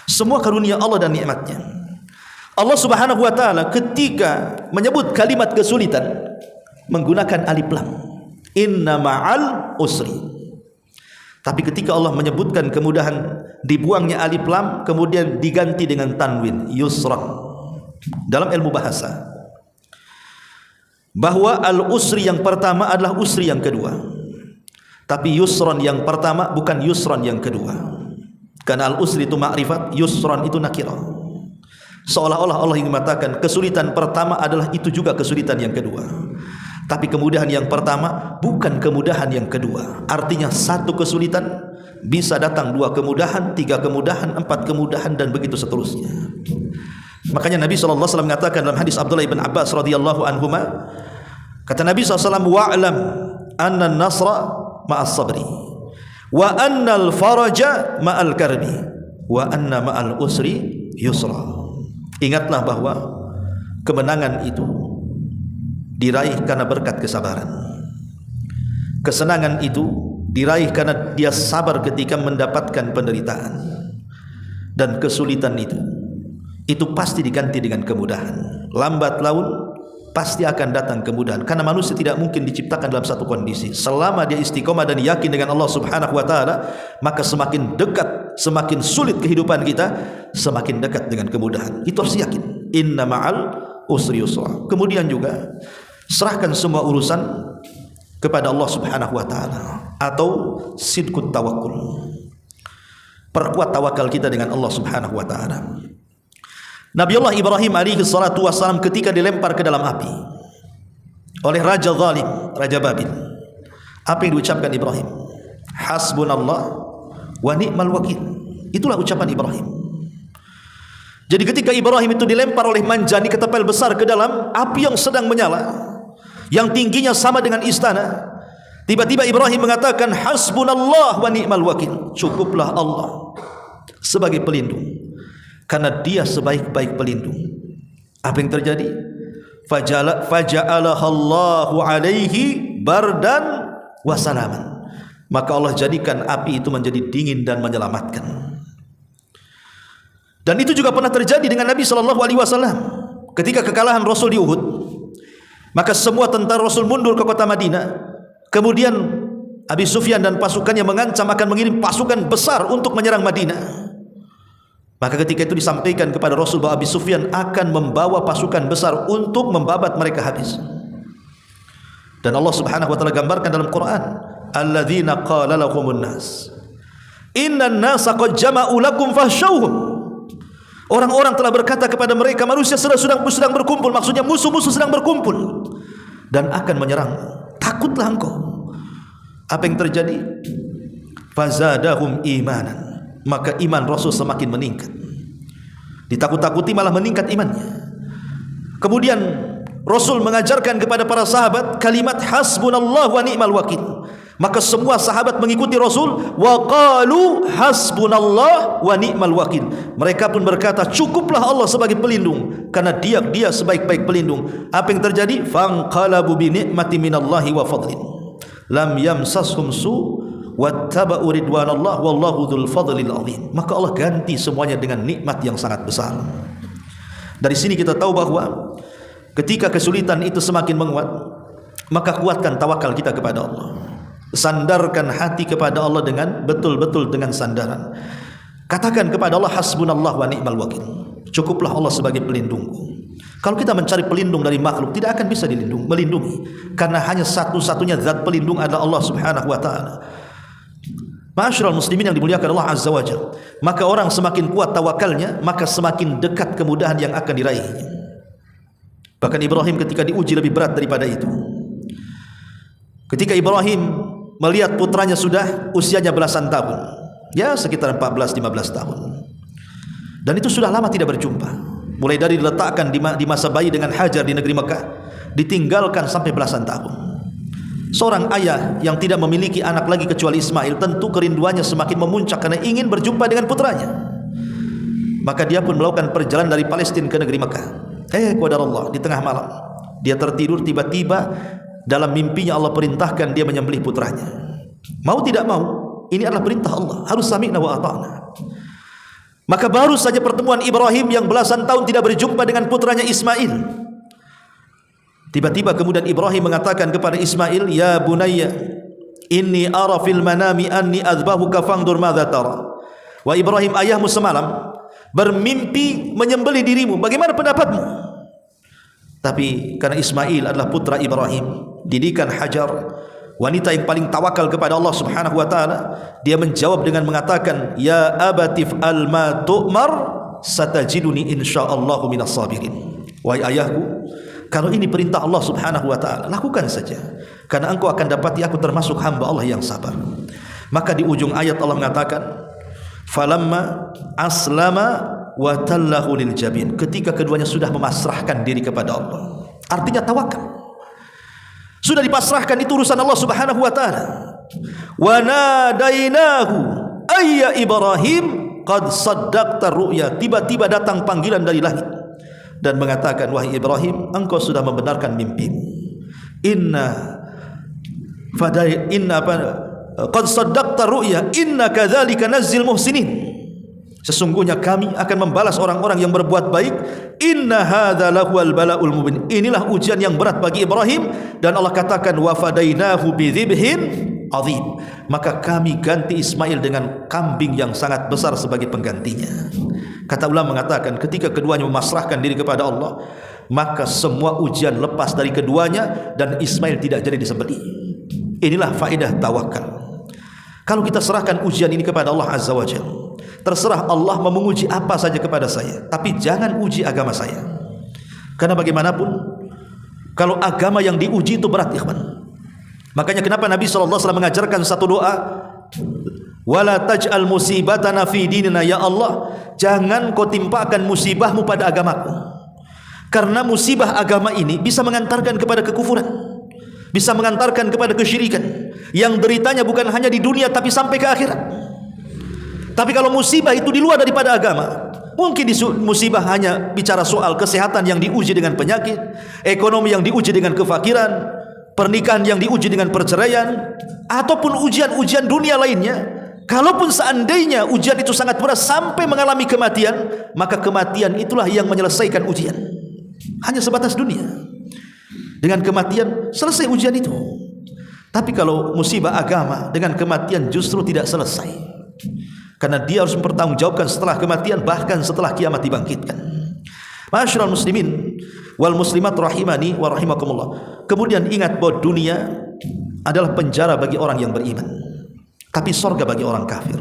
Semua karunia Allah dan nikmatnya. Allah Subhanahu wa taala ketika menyebut kalimat kesulitan menggunakan alif lam. Inna ma'al usri. Tapi ketika Allah menyebutkan kemudahan, dibuangnya alif lam kemudian diganti dengan tanwin, yusra. Dalam ilmu bahasa, bahwa al-usri yang pertama adalah usri yang kedua, tapi yusron yang pertama bukan yusron yang kedua. Karena al-usri itu ma'rifat, yusron itu nakirah. Seolah-olah Allah ingin mengatakan kesulitan pertama adalah itu juga kesulitan yang kedua. Tapi kemudahan yang pertama bukan kemudahan yang kedua. Artinya satu kesulitan bisa datang dua kemudahan, tiga kemudahan, empat kemudahan, dan begitu seterusnya. Makanya Nabi SAW mengatakan dalam hadis Abdullah ibn Abbas radhiyallahu anhuma, kata Nabi SAW, wa'lam anna nasra ma'as sabri wa anna al-faraja ma'al karbi wa anna ma'al usri yusra. Ingatlah bahwa kemenangan itu diraih karena berkat kesabaran. Kesenangan itu diraih karena dia sabar ketika mendapatkan penderitaan. Dan kesulitan itu pasti diganti dengan kemudahan. Lambat laun pasti akan datang kemudahan, karena manusia tidak mungkin diciptakan dalam satu kondisi. Selama dia istiqomah dan yakin dengan Allah Subhanahu wa taala, maka semakin dekat, semakin sulit kehidupan kita, semakin dekat dengan kemudahan. Itu harus yakin. Inna ma'al usri yusra. Kemudian juga serahkan semua urusan kepada Allah Subhanahu wa taala, atau sidqut tawakkul. Perkuat tawakal kita dengan Allah Subhanahu wa taala. Nabiullah Ibrahim alaihi salatu wassalam ketika dilempar ke dalam api oleh raja zalim, raja Babil, apa yang diucapkan Ibrahim? Hasbunallah wa ni'mal wakil. Itulah ucapan Ibrahim. Jadi ketika Ibrahim itu dilempar oleh manjani ketapel besar ke dalam api yang sedang menyala, yang tingginya sama dengan istana, tiba-tiba Ibrahim mengatakan hasbunallah wa ni'mal wakil. Cukuplah Allah sebagai pelindung, karena dia sebaik-baik pelindung. Apa yang terjadi? Faja'alahallahu alaihi bardan wa salaman. Maka Allah jadikan api itu menjadi dingin dan menyelamatkan. Dan itu juga pernah terjadi dengan Nabi SAW. Ketika kekalahan Rasul di Uhud, maka semua tentara Rasul mundur ke kota Madinah. Kemudian Abi Sufyan dan pasukannya mengancam akan mengirim pasukan besar untuk menyerang Madinah. Maka ketika itu disampaikan kepada Rasul bahwa Abi Sufyan akan membawa pasukan besar untuk membabat mereka habis. Dan Allah Subhanahu wa taala gambarkan dalam Quran, alladzina qala lahumun nas innan nasa qad jama'u lakum fakhshawhum. Orang-orang telah berkata kepada mereka, manusia sedang berkumpul, maksudnya musuh-musuh sedang berkumpul dan akan menyerang. Takutlah engkau. Apa yang terjadi? Fazadahum imanan. Maka iman Rasul semakin meningkat. Ditakut-takuti malah meningkat imannya. Kemudian Rasul mengajarkan kepada para sahabat kalimat hasbunallah wa ni'mal wakil. Maka semua sahabat mengikuti Rasul. Wa qalu hasbunallah wa ni'mal wakil. Mereka pun berkata, cukuplah Allah sebagai pelindung, karena dia sebaik-baik pelindung. Apa yang terjadi? Fanqalabu bi ni'mati minallahi wa fadlin lam yamsashum su wattaba'u ridwanallah wallahu dzul fadlil azim. Maka Allah ganti semuanya dengan nikmat yang sangat besar. Dari sini kita tahu bahwa ketika kesulitan itu semakin menguat, maka kuatkan tawakal kita kepada Allah. Sandarkan hati kepada Allah dengan betul-betul dengan sandaran. Katakan kepada Allah, hasbunallah wa ni'mal wakil. Cukuplah Allah sebagai pelindungku. Kalau kita mencari pelindung dari makhluk, tidak akan bisa melindungi, karena hanya satu-satunya zat pelindung adalah Allah Subhanahu wa taala. Ma'asyiral muslimin yang dimuliakan Allah Azza wa Jalla, maka orang semakin kuat tawakalnya, maka semakin dekat kemudahan yang akan diraihnya. Bahkan Ibrahim ketika diuji lebih berat daripada itu. Ketika Ibrahim melihat putranya sudah usianya belasan tahun, ya sekitar 14-15 tahun, dan itu sudah lama tidak berjumpa, mulai dari diletakkan di masa bayi dengan Hajar di negeri Mekah, ditinggalkan sampai belasan tahun. Seorang ayah yang tidak memiliki anak lagi kecuali Ismail, tentu kerinduannya semakin memuncak karena ingin berjumpa dengan putranya. Maka dia pun melakukan perjalanan dari Palestina ke negeri Mekah. Qadarullah, di tengah malam dia tertidur, tiba-tiba dalam mimpinya Allah perintahkan dia menyembelih putranya. Mau tidak mau, ini adalah perintah Allah, harus sami'na wa ata'na. Maka baru saja pertemuan Ibrahim yang belasan tahun tidak berjumpa dengan putranya Ismail, tiba-tiba kemudian Ibrahim mengatakan kepada Ismail, ya bunayya inni ara fil manami anni adbahuka fangdur madza tara. Wa Ibrahim, ayahmu semalam bermimpi menyembelih dirimu, bagaimana pendapatmu? Tapi karena Ismail adalah putra Ibrahim, didikan Hajar, wanita yang paling tawakal kepada Allah Subhanahu wa taala, dia menjawab dengan mengatakan, ya abatif al ma tu'mar satajiduni insyaallah minas sabirin. Wahai ayahku, kalau ini perintah Allah Subhanahu wa taala, lakukan saja, karena engkau akan dapati aku termasuk hamba Allah yang sabar. Maka di ujung ayat Allah mengatakan, falamma aslama wa tallahu lil jabin. Ketika keduanya sudah memasrahkan diri kepada Allah, artinya tawakal, sudah dipasrahkan, itu urusan Allah Subhanahu wa taala. Wa nadainahu ayya Ibrahim qad saddaqta ru'ya. Tiba-tiba datang panggilan dari langit dan mengatakan, wahai Ibrahim, engkau sudah membenarkan mimpimu. Qad saddaqta ru'ya inna kadzalika nazzil muhsinin. Sesungguhnya kami akan membalas orang-orang yang berbuat baik. Inna hadza lahuwal bala'ul mubin. Inilah ujian yang berat bagi Ibrahim, dan Allah katakan wa fadainahu bidzibhin azim. Maka kami ganti Ismail dengan kambing yang sangat besar sebagai penggantinya. Kata ulama mengatakan, ketika keduanya memasrahkan diri kepada Allah, maka semua ujian lepas dari keduanya dan Ismail tidak jadi disembelih. Inilah faedah tawakal. Kalau kita serahkan ujian ini kepada Allah Azza wa Jalla, terserah Allah mau menguji apa saja kepada saya, tapi jangan uji agama saya. Karena bagaimanapun, kalau agama yang diuji itu berat, ikhwan. Makanya kenapa Nabi SAW mengajarkan satu doa, wala taj'al musibatana fi dinina, ya Allah, jangan kau timpakan musibahmu pada agamaku. Karena musibah agama ini bisa mengantarkan kepada kekufuran, bisa mengantarkan kepada kesyirikan, yang deritanya bukan hanya di dunia tapi sampai ke akhirat. Tapi kalau musibah itu di luar daripada agama, mungkin musibah hanya bicara soal kesehatan yang diuji dengan penyakit, ekonomi yang diuji dengan kefakiran, pernikahan yang diuji dengan perceraian, ataupun ujian-ujian dunia lainnya. Kalaupun seandainya ujian itu sangat berat sampai mengalami kematian, maka kematian itulah yang menyelesaikan ujian. Hanya sebatas dunia. Dengan kematian selesai ujian itu. Tapi kalau musibah agama, dengan kematian justru tidak selesai, karena dia harus mempertanggungjawabkan setelah kematian, bahkan setelah kiamat dibangkitkan. Ma'asyiral muslimin wal muslimat rahimani wa rahimakumullah. Kemudian ingat bahwa dunia adalah penjara bagi orang yang beriman, tapi surga bagi orang kafir.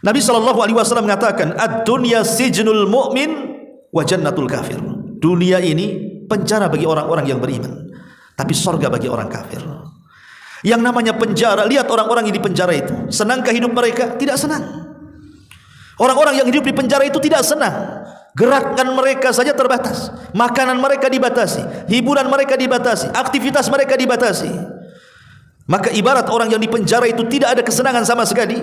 Nabi SAW mengatakan, ad-dunya sijnul mu'min wa jannatul kafir. Dunia ini penjara bagi orang-orang yang beriman, tapi surga bagi orang kafir. Yang namanya penjara, lihat orang-orang yang di penjara itu, senangkah hidup mereka? Tidak senang. Orang-orang yang hidup di penjara itu tidak senang. Gerakan mereka saja terbatas, makanan mereka dibatasi, hiburan mereka dibatasi, aktivitas mereka dibatasi. maka ibarat orang yang di penjara itu tidak ada kesenangan sama sekali,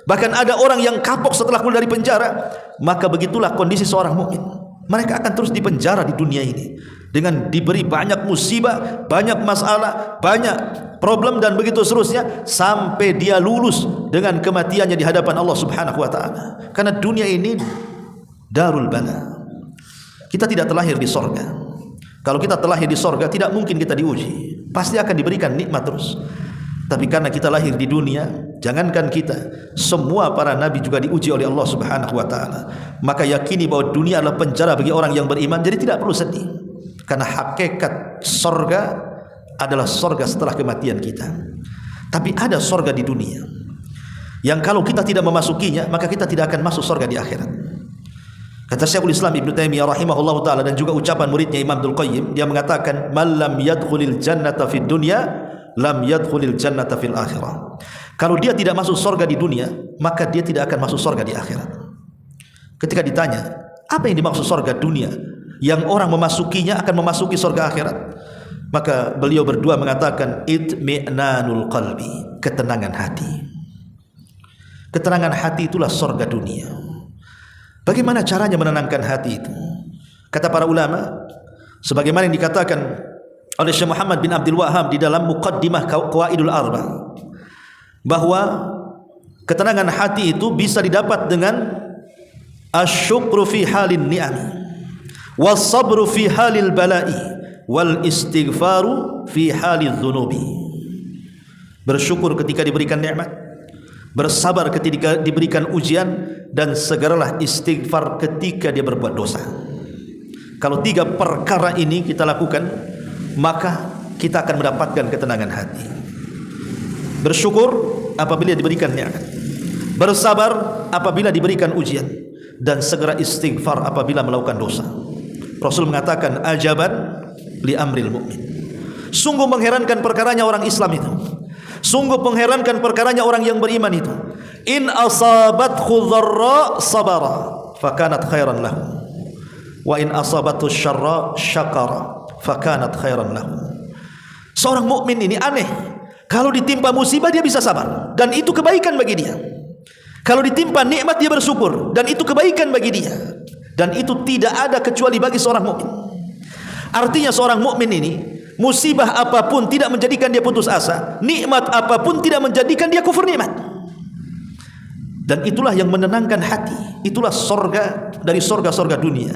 bahkan ada orang yang kapok setelah keluar dari penjara. Maka begitulah kondisi seorang mukmin. Mereka akan terus di penjara di dunia ini dengan diberi banyak musibah, banyak masalah, banyak problem dan begitu seterusnya, sampai dia lulus dengan kematiannya di hadapan Allah Subhanahu wa taala. Karena dunia ini darul bala. Kita tidak terlahir di sorga. Kalau kita terlahir di sorga, tidak mungkin kita diuji, pasti akan diberikan nikmat terus. Tapi karena kita lahir di dunia, jangankan kita, semua para nabi juga diuji oleh Allah Subhanahu wa taala. Maka yakini bahwa dunia adalah penjara bagi orang yang beriman, jadi tidak perlu sedih. Karena hakikat sorga adalah sorga setelah kematian kita. Tapi ada sorga di dunia yang kalau kita tidak memasukinya, maka kita tidak akan masuk sorga di akhirat. Kata Syekhul Islam Ibnu Taimiyah rahimahullah ta'ala, dan juga ucapan muridnya Imam Abdul Qayyim, dia mengatakan, man lam yadkhulil jannata fid dunya lam yadkhulil jannata fil akhirah. Kalau dia tidak masuk sorga di dunia, maka dia tidak akan masuk sorga di akhirat. Ketika ditanya, apa yang dimaksud sorga dunia yang orang memasukinya akan memasuki sorga akhirat, maka beliau berdua mengatakan, itmi'nanul qalbi, ketenangan hati. Ketenangan hati itulah sorga dunia. Bagaimana caranya menenangkan hati itu? Kata para ulama, sebagaimana yang dikatakan oleh Syekh Muhammad bin Abdul Wahhab di dalam Muqaddimah Qawaidul Arba, bahwa ketenangan hati itu bisa didapat dengan asyukru fi halin ni'ami, was-sabru fi halil bala'i, wal istighfaru fi halil dhunubi. Bersyukur ketika diberikan nikmat, bersabar ketika diberikan ujian, dan segeralah istighfar ketika dia berbuat dosa. Kalau 3 perkara ini kita lakukan, maka kita akan mendapatkan ketenangan hati. Bersyukur apabila diberikan nikmat, bersabar apabila diberikan ujian, dan segera istighfar apabila melakukan dosa. Rasul mengatakan, ajaban li amril mu'min. Sungguh mengherankan perkaranya orang Islam itu. Sungguh mengherankan perkaranya orang yang beriman itu. In asabathu dharra sabara fakanat khairan lahu, wa in asabathu syarra syakara fakanat khairan lahu. Seorang mukmin ini aneh. Kalau ditimpa musibah dia bisa sabar, dan itu kebaikan bagi dia. Kalau ditimpa nikmat dia bersyukur, dan itu kebaikan bagi dia. Dan itu tidak ada kecuali bagi seorang mukmin. Artinya seorang mukmin ini, musibah apapun tidak menjadikan dia putus asa, nikmat apapun tidak menjadikan dia kufur nikmat. Dan itulah yang menenangkan hati. Itulah sorga dari sorga-sorga dunia.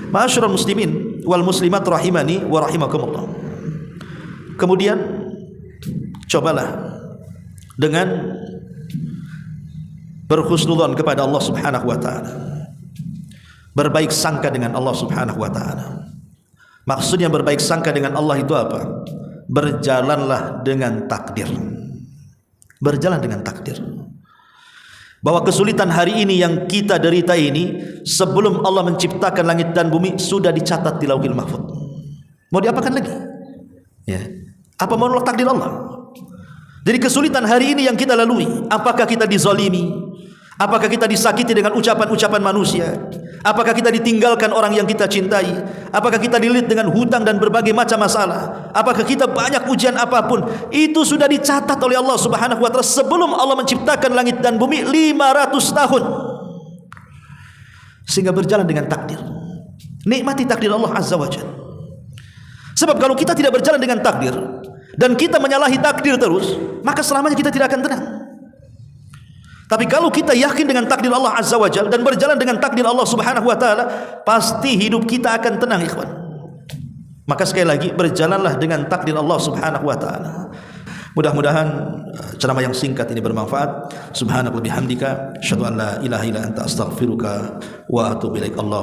Ma'asyiral muslimin wal muslimat rahimani wa rahimakumullah. Kemudian cobalah dengan berhusnudzon kepada Allah Subhanahu wa taala, berbaik sangka dengan Allah Subhanahu wa taala. Maksudnya berbaik sangka dengan Allah itu apa? Berjalanlah dengan takdir. Berjalan dengan takdir. Bahwa kesulitan hari ini yang kita derita ini, sebelum Allah menciptakan langit dan bumi sudah dicatat di Lauhil Mahfuz. Mau diapakan lagi? Ya. Apa menolak takdir Allah? Jadi kesulitan hari ini yang kita lalui, apakah kita dizalimi? Apakah kita disakiti dengan ucapan-ucapan manusia? Apakah kita ditinggalkan orang yang kita cintai? Apakah kita dililit dengan hutang dan berbagai macam masalah? Apakah kita banyak ujian apapun? Itu sudah dicatat oleh Allah Subhanahu wa taala sebelum Allah menciptakan langit dan bumi 500 tahun. Sehingga berjalan dengan takdir. Nikmati takdir Allah Azza wa Jalla. Sebab kalau kita tidak berjalan dengan takdir dan kita menyalahi takdir terus, maka selamanya kita tidak akan tenang. Tapi kalau kita yakin dengan takdir Allah Azza wa Jalla dan berjalan dengan takdir Allah Subhanahu wa taala, pasti hidup kita akan tenang, ikhwan. Maka sekali lagi, berjalanlah dengan takdir Allah Subhanahu wa taala. Mudah-mudahan ceramah yang singkat ini bermanfaat. Subhanaka bihamdika asyhadu an la ilaha illa anta astaghfiruka wa atubu ilaik. Allah